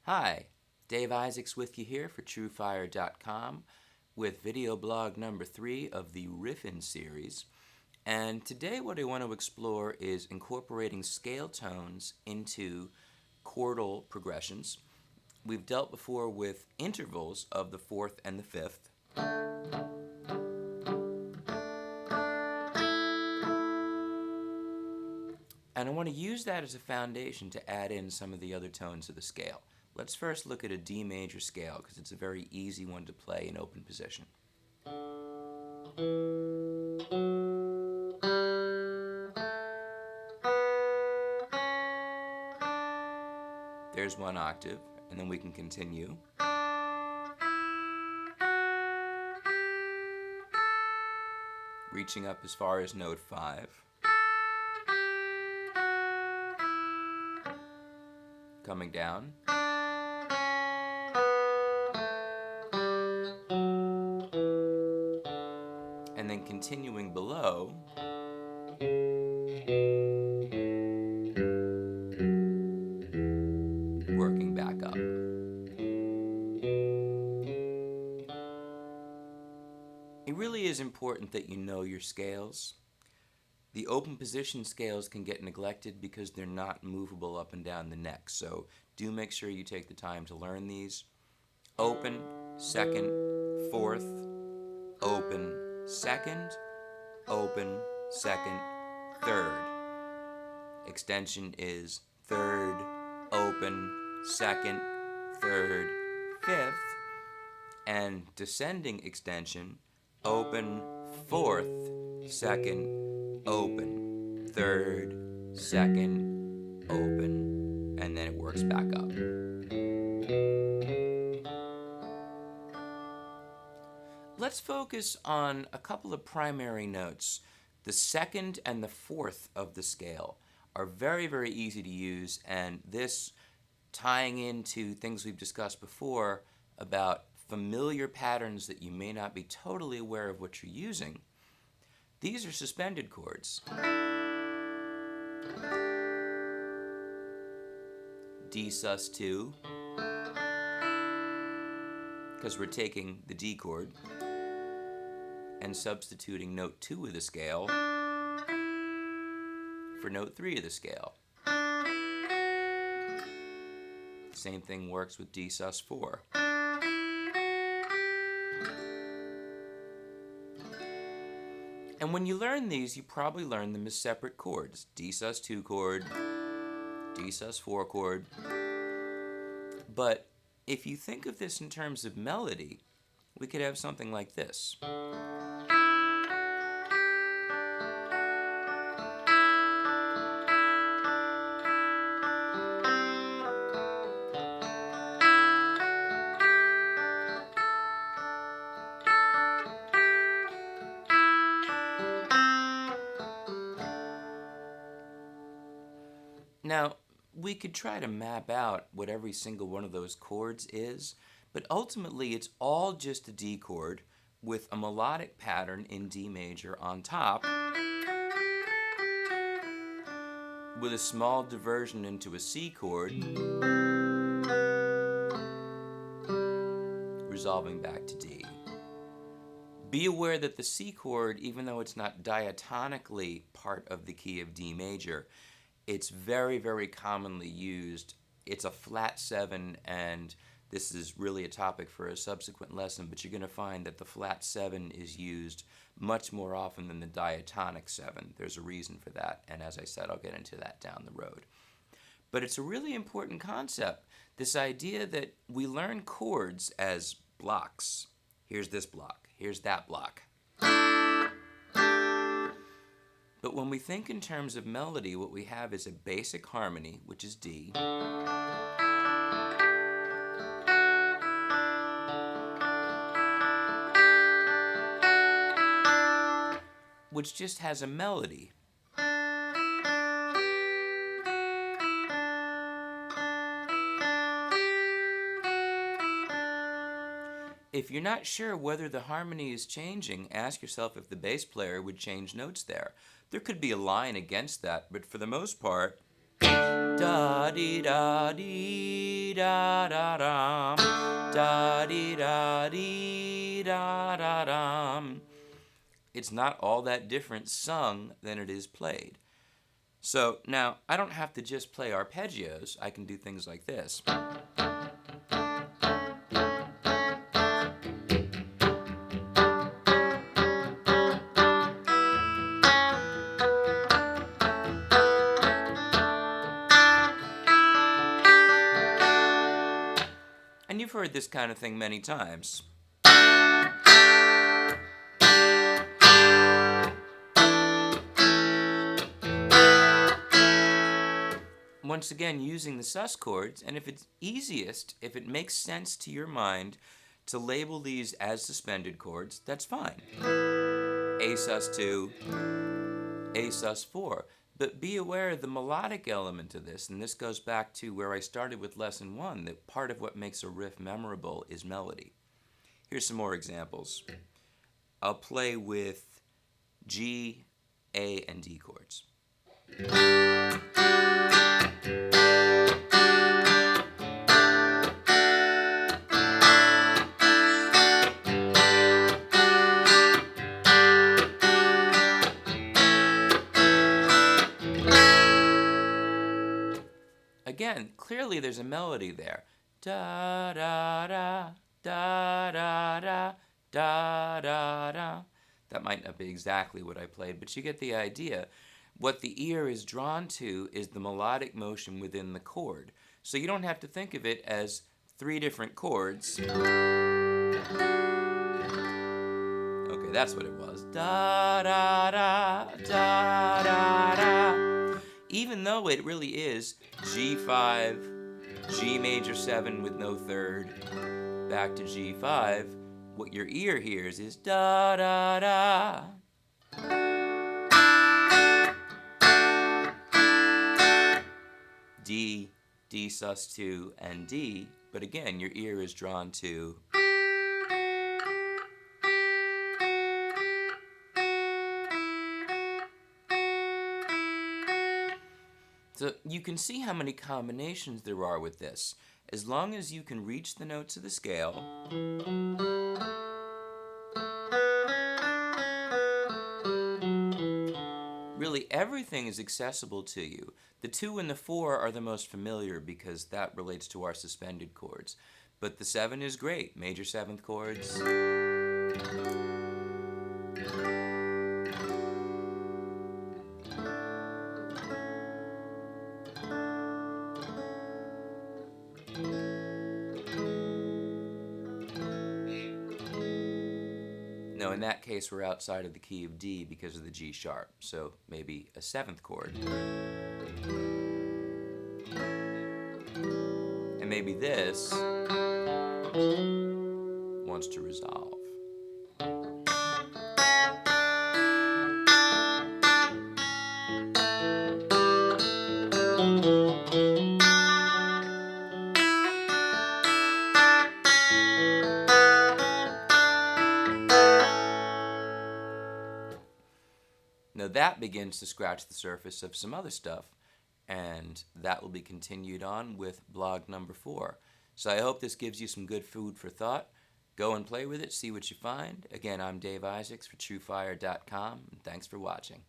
Hi, Dave Isaacs with you here for TrueFire.com with video blog number 3 of the Riffin series. And today what I want to explore is incorporating scale tones into chordal progressions. We've dealt before with intervals of the 4th and the 5th. And I want to use that as a foundation to add in some of the other tones of the scale. Let's first look at a D major scale because it's a very easy one to play in open position. There's one octave, and then we can continue. Reaching up as far as note 5. Coming down. And then continuing below. Working back up. It really is important that you know your scales. The open position scales can get neglected because they're not movable up and down the neck, so do make sure you take the time to learn these. Open, second, fourth, open, second, open, second, third. Extension is third, open, second, third, fifth, and descending extension, open, fourth, second, open, third, second, open, and then it works back up. Let's focus on a couple of primary notes. The second and the fourth of the scale are very, very easy to use, and this tying into things we've discussed before about familiar patterns that you may not be totally aware of what you're using. These are suspended chords. D sus2, because we're taking the D chord and substituting note 2 of the scale for note 3 of the scale. Same thing works with D sus4. And when you learn these, you probably learn them as separate chords. D sus2 chord, D sus4 chord. But if you think of this in terms of melody, we could have something like this. Now, we could try to map out what every single one of those chords is, but ultimately it's all just a D chord with a melodic pattern in D major on top with a small diversion into a C chord, resolving back to D. Be aware that the C chord, even though it's not diatonically part of the key of D major, it's very, very commonly used. It's a flat 7, and this is really a topic for a subsequent lesson, but you're going to find that the flat 7 is used much more often than the diatonic 7. There's a reason for that, and as I said, I'll get into that down the road. But it's a really important concept, this idea that we learn chords as blocks. Here's this block, here's that block. But when we think in terms of melody, what we have is a basic harmony, which is D, which just has a melody. If you're not sure whether the harmony is changing, ask yourself if the bass player would change notes there. There could be a line against that, but for the most part, da Da dee da dee da da dum. Da dee da dee da da dum. It's not all that different sung than it is played. So now I don't have to just play arpeggios. I can do things like this. And you've heard this kind of thing many times. Once again, using the sus chords, and if it's easiest, if it makes sense to your mind to label these as suspended chords, that's fine. A sus2, A sus4. But be aware of the melodic element of this, and this goes back to where I started with lesson 1, that part of what makes a riff memorable is melody. Here's some more examples. I'll play with G, A, and D chords. Again, clearly there's a melody there. Da da da da da da da da da. That might not be exactly what I played, but you get the idea. What the ear is drawn to is the melodic motion within the chord. So you don't have to think of it as 3 different chords. Okay, that's what it was. Da da da da da da. Even though it really is G5, G major 7 with no third, back to G5, what your ear hears is da da da. D, D sus2, and D, but again, your ear is drawn to. So you can see how many combinations there are with this. As long as you can reach the notes of the scale, really everything is accessible to you. The 2 and the 4 are the most familiar because that relates to our suspended chords. But the 7 is great, major 7th chords. No, in that case, we're outside of the key of D because of the G sharp, so maybe a 7th chord. And maybe this wants to resolve. Now that begins to scratch the surface of some other stuff, and that will be continued on with blog number 4. So I hope this gives you some good food for thought. Go and play with it, see what you find. Again, I'm Dave Isaacs for TrueFire.com, and thanks for watching.